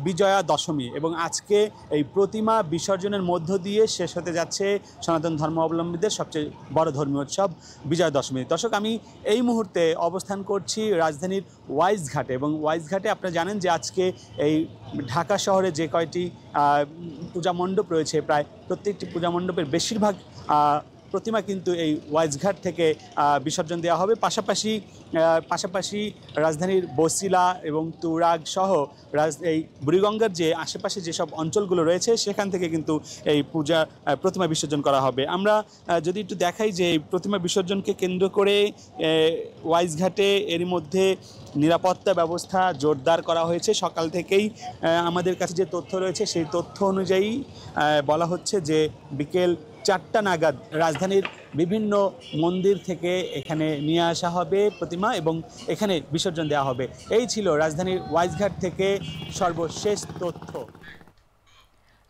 বিজয়া দশমী এবং আজকে এই প্রতিমা বিসর্জনের মধ্য দিয়ে শেষ হতে যাচ্ছে সনাতন ধর্ম অবলম্বীদের সবচেয়ে বড় ধর্মীয় উৎসব বিজয়া দশমী। দর্শক, আমি এই মুহূর্তে অবস্থান করছি রাজধানীর ওয়াইজঘাটে এবং ওয়াইজঘাটে আপনারা জানেন যে আজকে এই ঢাকা শহরে যে কয়টি পূজা মণ্ডপ রয়েছে, প্রায় প্রত্যেকটি পূজা মণ্ডপের বেশিরভাগ প্রতিমা কিন্তু এই ওয়াইজঘাট থেকে বিসর্জন দেওয়া হবে। পাশাপাশি রাজধানীর বসিলা এবং তুরাগ সহ এই বুড়িগঙ্গার যে আশেপাশে যেসব অঞ্চলগুলো রয়েছে সেখান থেকে কিন্তু এই প্রতিমা বিসর্জন করা হবে। আমরা যদি একটু দেখাই যে এই প্রতিমা বিসর্জনকে কেন্দ্র করে ওয়াইজঘাটে এরই মধ্যে নিরাপত্তা ব্যবস্থা জোরদার করা হয়েছে। সকাল থেকেই আমাদের কাছে যে তথ্য রয়েছে সেই তথ্য অনুযায়ী বলা হচ্ছে যে বিকেল 4টা নাগাদ রাজধানীর বিভিন্ন মন্দির থেকে এখানে নিয়ে আসা হবে প্রতিমা এবং এখানে বিসর্জন দেওয়া হবে। এই ছিল রাজধানীর ওয়াইজঘাট থেকে সর্বশেষ তথ্য।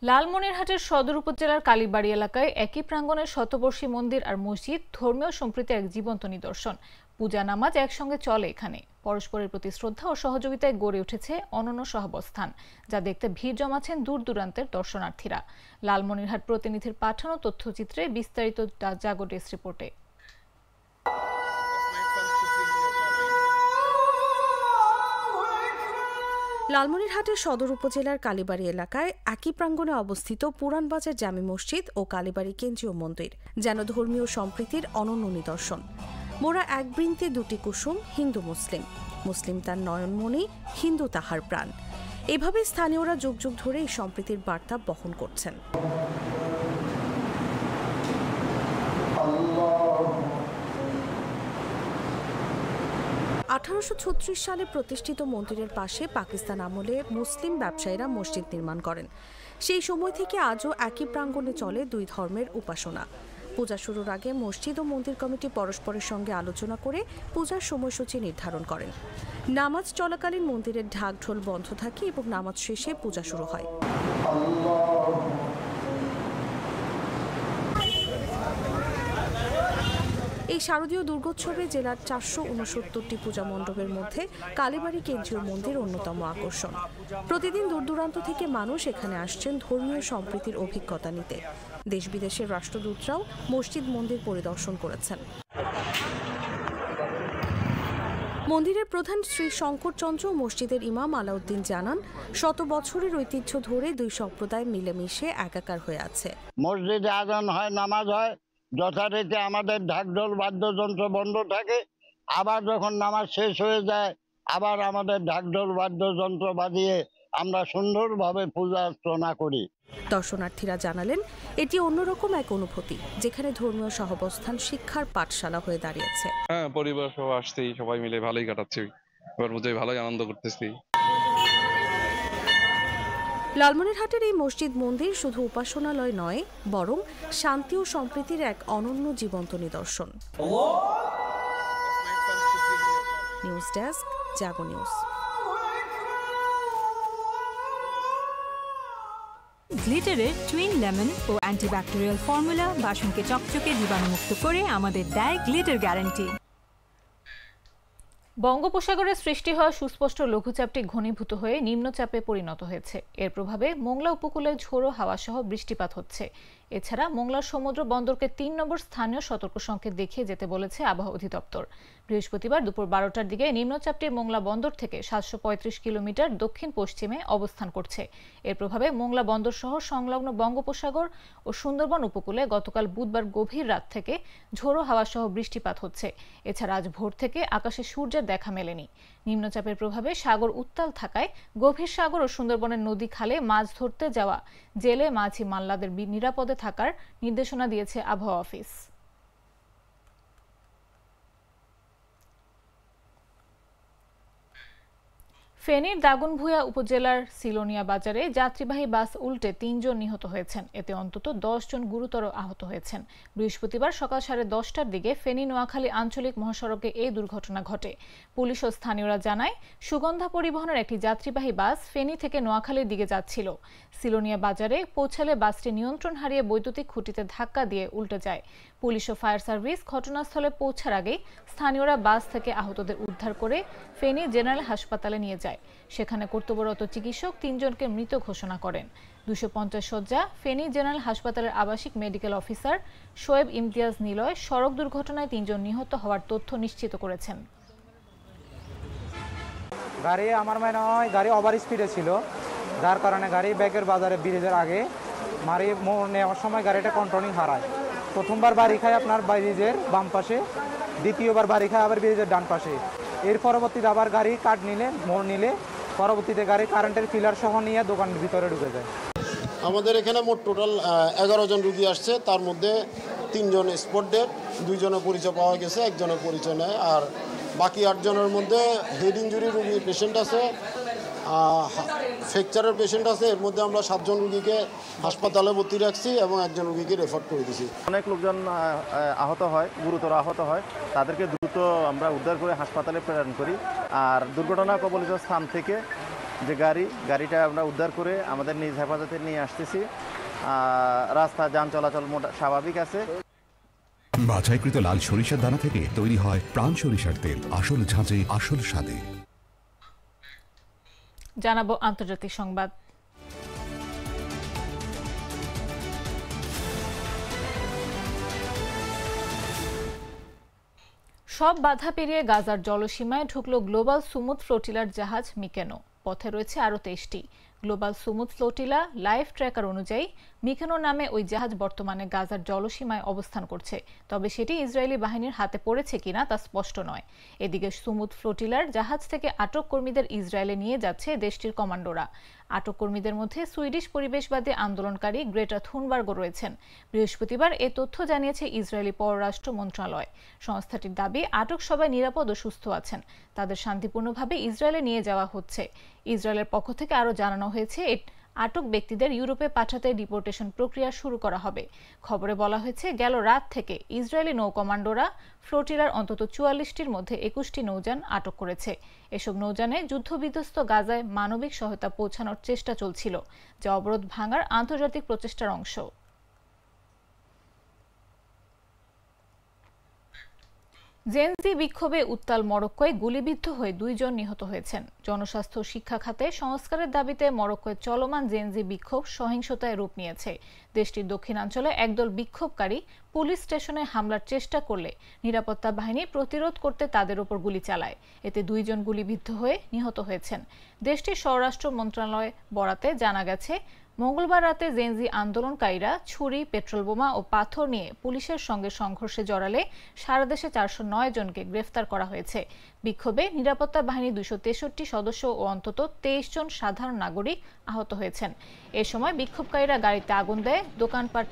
লালমনিরহাটের সদর উপজেলার কালীবাড়ি এলাকায় একই প্রাঙ্গণের শতবর্ষী মন্দির আর মসজিদ ধর্মীয় সম্প্রীতির এক জীবন্ত নিদর্শন। পূজা নামাজ একসঙ্গে চলে এখানে। পরস্পরের প্রতি শ্রদ্ধা ও সহযোগিতায় গড়ে উঠেছে অনন্য সহাবস্থান, যা দেখতে ভিড় জমাচ্ছেন দূর দূরান্তের দর্শনার্থীরা। লালমনিরহাট প্রতিনিধির পাঠানো তথ্যচিত্রে বিস্তারিত জাগো ডেস্ক রিপোর্টে। লালমনিরহাটের সদর উপজেলার কালীবাড়ি এলাকায় একই প্রাঙ্গণে অবস্থিত পুরানবাজার জামে মসজিদ ও কালীবাড়ি কেন্দ্রীয় মন্দির যেন ধর্মীয় সম্প্রীতির অনন্য নিদর্শন। মোরা এক বৃন্তে দুটি কুসুম, হিন্দু মুসলিম, মুসলিম তার নয়নমণি, হিন্দু তাহার প্রাণ। এভাবে স্থানীয়রা যুগ যুগ ধরে এই সম্প্রীতির বার্তা বহন করছেন। 1836 সালে প্রতিষ্ঠিত মন্দিরের পাশে পাকিস্তান আমলে মুসলিম ব্যবসায়ীরা মসজিদ নির্মাণ করেন। সেই সময় থেকে আজও একই প্রাঙ্গণে চলে দুই ধর্মের উপাসনা। পূজা শুরুর আগে মসজিদ ও মন্দির কমিটি পরস্পরের সঙ্গে আলোচনা করে পূজার সময়সূচি নির্ধারণ করেন। নামাজ চলাকালীন মন্দিরের ঢাক ঢোল বন্ধ থাকে এবং নামাজ শেষে পূজা শুরু হয়। এই শারদীয় দুর্গোৎসবে জেলার 469টি পূজা মণ্ডপের মধ্যে কালীবাড়ি কেন্দ্রীয় মন্দির অন্যতম আকর্ষণ। প্রতিদিন দূর দূরান্ত থেকে মানুষ এখানে আসছেন ধর্মীয় সম্প্রীতির অভিজ্ঞতা নিতে। দেশ বিদেশের রাষ্ট্রদূতরাও মসজিদ মন্দির পরিদর্শন করেছেন। মন্দিরের প্রধান শ্রী শঙ্করচন্দ্র মসজিদের ইমাম আলাউদ্দিন জানান, শত বছরের ঐতিহ্য ধরে দুই সম্প্রদায় মিলেমিশে একাকার হয়ে আছে। মসজিদে আজান হয়, নামাজ হয়, যথারীতি আমাদের ঢাকঢোল বাদ্যযন্ত্র বন্ধ থাকে। আবার যখন নামাজ শেষ হয়ে যায় আবার আমাদের ঢাকঢোল বাদ্যযন্ত্র বাজিয়ে আমরা সুন্দরভাবে পূজা অর্চনা করি। দর্শনার্থীরা জানালেন, এটি অন্যরকম এক অনুভূতি, যেখানে ধর্মীয় সহাবস্থান শিক্ষার পাঠশালা হয়ে দাঁড়িয়েছে। হ্যাঁ, পরিবার সহ আসছি, সবাই মিলে ভালোই কাটাচ্ছি, এবার বুঝে ভালোই আনন্দ করতেছি। লালমনিরহাটের এই মসজিদ মন্দির শুধু উপাসনালয় নয়, বরং শান্তি ও সম্প্রীতির এক অনন্য জীবন্ত নিদর্শন। নিউজ ডেস্ক, জাগো নিউজ। গ্লিটারের টুইন লেমন ও অ্যান্টিব্যাকটেরিয়াল ফর্মুলা বাসনকে চকচকে জীবাণুমুক্ত করে আমাদের দেয় গ্লিটার গ্যারান্টি। বঙ্গোপসাগরে সৃষ্টি হওয়া সুস্পষ্ট লঘুচাপটি ঘনীভূত হয়ে নিম্নচাপে পরিণত হয়েছে। এর প্রভাবে মোংলা উপকূলে ঝোড়ো হাওয়া সহ বৃষ্টিপাত হচ্ছে। এছাড়া মোংলার সমুদ্র বন্দরকে 3 নম্বর স্থানীয় সতর্ক সংকেত দেখিয়ে যেতে বলেছে আবহাওয়া অধিদপ্তর। বৃহস্পতিবার দুপুর 12টার দিকে নিম্নচাপটি মোংলা বন্দর থেকে 735 কিলোমিটার দক্ষিণ পশ্চিমে অবস্থান করছে। এর প্রভাবে মোংলা বন্দর সহ সংলগ্ন বঙ্গোপসাগর ও সুন্দরবন উপকূলে গতকাল বুধবার গভীর রাত থেকে ঝোড়ো হাওয়া সহ বৃষ্টিপাত হচ্ছে। এছাড়া আজ ভোর থেকে আকাশে সূর্যের দেখা মেলেনি। নিম্নচাপের প্রভাবে সাগর উত্তাল থাকায় গভীর সাগর ও সুন্দরবনের নদী খালে মাছ ধরতে যাওয়া জেলে মাঝি মাল্লাদের নিরাপদে থাকার নির্দেশনা দিয়েছে আবহাওয়া অফিস। ফেনীর দাগনভূঞা উপজেলার সিলোনিয়া বাজারে যাত্রীবাহী বাস উল্টে 3 জন নিহত হয়েছেন। এতে অন্তত 10 জন গুরুতর আহত হয়েছেন। বৃহস্পতিবার সকাল 10:30টার দিকে ফেনী নোয়াখালী আঞ্চলিক মহাসড়কে এই দুর্ঘটনা ঘটে। পুলিশ ও স্থানীয়রা জানায়, সুগন্ধা পরিবহনের একটি যাত্রীবাহী বাস ফেনী থেকে নোয়াখালীর দিকে যাচ্ছিল। সিলোনিয়া বাজারে পৌঁছালে বাসটি নিয়ন্ত্রণ হারিয়ে বৈদ্যুতিক খুঁটিতে ধাক্কা দিয়ে উল্টে যায়। পুলিশ ও ফায়ার সার্ভিস ঘটনাস্থলে পৌঁছার আগেই স্থানীয়রা বাস থেকে আহতদের উদ্ধার করে ফেনী জেনারেল হাসপাতালে নিয়ে যায়। সেখানে কর্তব্যরত চিকিৎসক 3 জনকে মৃত ঘোষণা করেন। 250 শয্যা ফেনী জেনারেল হাসপাতালের আবাসিক মেডিকেল অফিসার শোয়েব ইমতিয়াজ নিলয় সড়ক দুর্ঘটনায় 3 জন নিহত হওয়ার তথ্য নিশ্চিত করেছেন। গাড়ি আমার মনে হয় গাড়ি ওভার স্পিডে ছিল, যার কারণে গাড়ি ব্যাগের বাজারে ব্রিজের আগে মারি মোড় নেওয়ার সময় গাড়িটা কন্ট্রোলিং হারায়। প্রথমবার বাড়ি খায় আপনার ব্রিজের বাম পাশে, দ্বিতীয়বার বাড়ি খায় আবার ব্রিজের ডান পাশে। এর পরবর্তীতে আবার গাড়ি কাট নিলে মোড় নিলে পরবর্তীতে গাড়ি কারেন্টের পিলার সহ নিয়ে দোকানের ভিতরে ঢুকে যায়। আমাদের এখানে মোট টোটাল 11 জন রুগী আসছে, তার মধ্যে 3 জন স্পট ডেড, 2 জনের পরিচয় পাওয়া গেছে, 1 জনের পরিচয় নেই। আর বাকি 8 জনের মধ্যে হেড ইঞ্জুরি রুগী পেশেন্ট আছে, ফ্র্যাকচারের পেশেন্ট আছে। এর মধ্যে আমরা 7 জন রুগীকে হাসপাতালে ভর্তি রাখছি এবং 1 জন রুগীকে রেফার করে দিয়েছি। অনেক লোকজন আহত হয়, গুরুতর আহত হয়, তাদেরকে দ্রুত আমরা উদ্ধার করে হাসপাতালে প্রেরণ করি। আর দুর্ঘটনা কবলিত স্থান থেকে যে গাড়িটা আমরা উদ্ধার করে আমাদের নিজ হেফাজতে নিয়ে আসতেছি। রাস্তা যান চলাচল স্বাভাবিক আছে। বাছাইকৃত লাল সরিষার দানা থেকে তৈরি হয় প্রাণ সরিষার তেল, আসল ঝাঁঝে আসল স্বাদে। জানাবো আন্তর্জাতিক সংবাদ। সব বাধা পেরিয়ে গাজার জলসীমায় ঢুকলো গ্লোবাল সুমুদ ফ্লোটিলার জাহাজ মিকেনো। পথে রয়েছে আরও 23টি। Global Sumud flotilla live tracker অনুযায়ী মিকেনো নামে ওই জাহাজ বর্তমানে গাজার জলসীমায় অবস্থান করছে, তবে সেটি ইসরায়েলি বাহিনীর হাতে পড়েছে কিনা তা স্পষ্ট নয়। এদিকে সুমুদ ফ্লোটিলার জাহাজ থেকে আটক কর্মীদের ইসরায়েলে নিয়ে যাচ্ছে দেশটির কমান্ডোরা। আটক কর্মীদের মধ্যে সুইডিশ পরিবেশবাদী আন্দোলনকারী গ্রেটা থুনবার্গও রয়েছেন। বৃহস্পতিবার এ তথ্য জানিয়েছে ইসরায়েলি পররাষ্ট্র মন্ত্রণালয়। সংস্থাটির দাবি, আটক সবাই নিরাপদ ও সুস্থ আছেন। তাদের শান্তিপূর্ণভাবে ইসরায়েলে নিয়ে যাওয়া হচ্ছে। ইসরায়েলের পক্ষ থেকে আরও জানানো হয়েছে, আটক ব্যক্তিদের ইউরোপে পাঠাতে ডিপোর্টেশন প্রক্রিয়া শুরু করা হবে। খবরে বলা হয়েছে, গেল রাত থেকে ইসরায়েলি নৌকমান্ডোরা ফ্লোটিলার অন্তত ৪৪টির মধ্যে ২১টি নৌযান আটক করেছে। এসব নৌযানে যুদ্ধবিধ্বস্ত গাজায় মানবিক সহায়তা পৌঁছানোর চেষ্টা চলছিল, যা অবরোধ ভাঙার আন্তর্জাতিক প্রচেষ্টার অংশ। জেনজি বিক্ষোভে উত্তাল মরক্কোয় গুলিবিদ্ধ হয়ে ২ জন নিহত হয়েছেন। জনস্বাস্থ্য শিক্ষা খাতে সংস্কারের দাবিতে মরক্কোয় চলমান জেনজি বিক্ষোভ সহিংসতায় রূপ নিয়েছে। দেশটির দক্ষিণাঞ্চলে একদল বিক্ষোভকারী পুলিশ স্টেশনে হামলার চেষ্টা করলে নিরাপত্তা বাহিনী প্রতিরোধ করতে তাদের উপর গুলি চালায়। এতে ২ জন গুলিবিদ্ধ হয়ে নিহত হয়েছেন। দেশটির স্বরাষ্ট্র মন্ত্রণালয় বরাতে জানা গেছে, মঙ্গলবার রাতে জেনজি আন্দোলনকারীরা ছুরি, পেট্রোল বোমা ও পাথর নিয়ে পুলিশের সঙ্গে সংঘর্ষে জড়ালে সারা দেশে ৪০৯ জনকে গ্রেফতার করা হয়েছে। বিক্ষোভে নিরাপত্তা বাহিনীর ২৬৩ সদস্য ও অন্তত ২৩ জন সাধারণ নাগরিক আহত হয়েছেন। এ সময় বিক্ষোভকারীরা গাড়িতে আগুন দেয়, দোকানপাট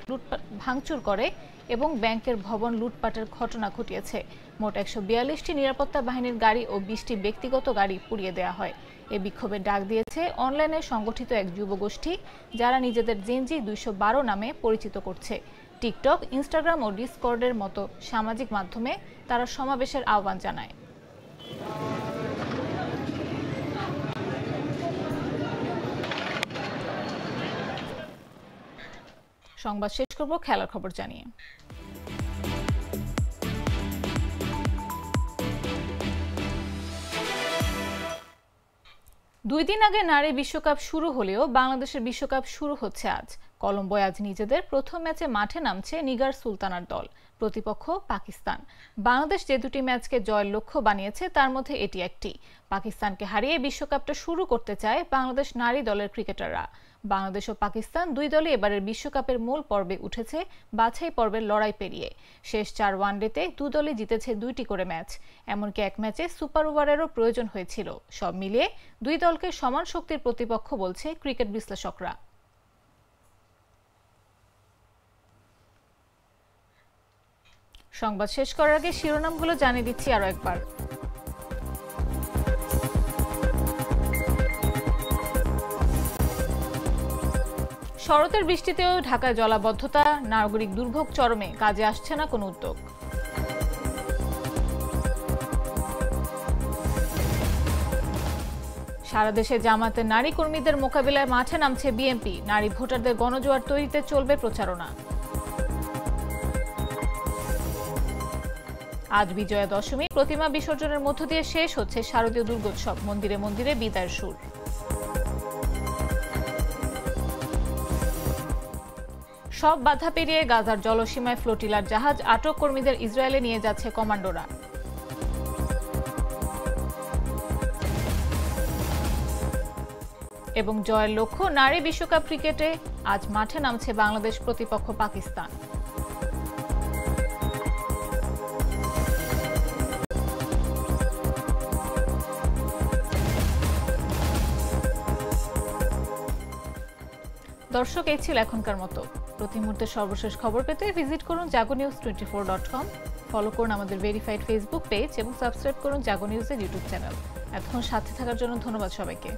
ভাঙচুর করে এবং ব্যাংকের ভবন লুটপাটের ঘটনা ঘটিয়েছে। মোট ১৪২টি নিরাপত্তা বাহিনীর গাড়ি ও ২০টি ব্যক্তিগত গাড়ি পুড়িয়ে দেওয়া হয়। এ বিক্ষোভের ডাক দিয়েছে অনলাইনে সংগঠিত এক যুবগোষ্ঠী, যারা নিজেদের জেনজি ২১২ নামে পরিচিত করছে। টিকটক, ইনস্টাগ্রাম ও ডিসকর্ডের মতো সামাজিক মাধ্যমে তারা সমাবেশের আহ্বান জানায়। সংবাদ শেষ করব খেলার খবর জানিয়ে। দুই দিন আগে নারী বিশ্বকাপ শুরু হলেও বাংলাদেশের বিশ্বকাপ শুরু হচ্ছে আজ। কলম্বোয় আজ নিজেদের প্রথম ম্যাচে মাঠে নামছে নিগার সুলতানার দল। প্রতিপক্ষ পাকিস্তান। বাংলাদেশ যে দুটি ম্যাচকে জয়ের লক্ষ্য বানিয়েছে তার মধ্যে এটি একটি। পাকিস্তানকে হারিয়ে বিশ্বকাপটা শুরু করতে চায় বাংলাদেশ নারী দলের ক্রিকেটাররা। বাংলাদেশ ও পাকিস্তান দুই দলই এবারের বিশ্বকাপের মূল পর্বে উঠেছে বাছাই পর্বের লড়াই পেরিয়ে। শেষ ৪ ওয়ানডেতে দু দলই জিতেছে ২টি করে ম্যাচ। এমনকি এক ম্যাচে সুপার ওভারেরও প্রয়োজন হয়েছিল। সব মিলিয়ে দুই দলকে সমান শক্তির প্রতিপক্ষ বলছে ক্রিকেট বিশ্লেষকরা। সংবাদ শেষ করার আগে শিরোনামগুলো জানিয়ে দিচ্ছি আরো একবার। শরতের বৃষ্টিতেও ঢাকায় জলাবদ্ধতা, নাগরিক দুর্ভোগ চরমে, কাজে আসছে না কোনো উদ্যোগ। সারা দেশে জামাতের নারী কর্মীদের মোকাবিলায় মাঠে নামছে বিএনপি। নারী ভোটারদের গণজোয়ার তৈরিতে চলবে প্রচারণা। আজ বিজয়া দশমী। প্রতিমা বিসর্জনের মধ্য দিয়ে শেষ হচ্ছে শারদীয় দুর্গোৎসব। মন্দিরে মন্দিরে বিদায়ের সুর। সব বাধা পেরিয়ে গাজার জলসীমায় ফ্লোটিলার জাহাজ। আটক কর্মীদের ইসরায়েলে নিয়ে যাচ্ছে কমান্ডোরা। এবং জয়ের লক্ষ্য নারী বিশ্বকাপ ক্রিকেটে আজ মাঠে নামছে বাংলাদেশ প্রতিপক্ষ পাকিস্তান। দর্শক, এই ছিল এখনকার মতো। প্রতি মুহূর্তে সর্বশেষ খবর পেতে ভিজিট করুন jagonews24.com, ফলো করুন আমাদের ভেরিফাইড ফেসবুক পেজ এবং সাবস্ক্রাইব করুন জাগো নিউজের ইউটিউব চ্যানেল। এতক্ষণ সাথে থাকার জন্য ধন্যবাদ সবাইকে।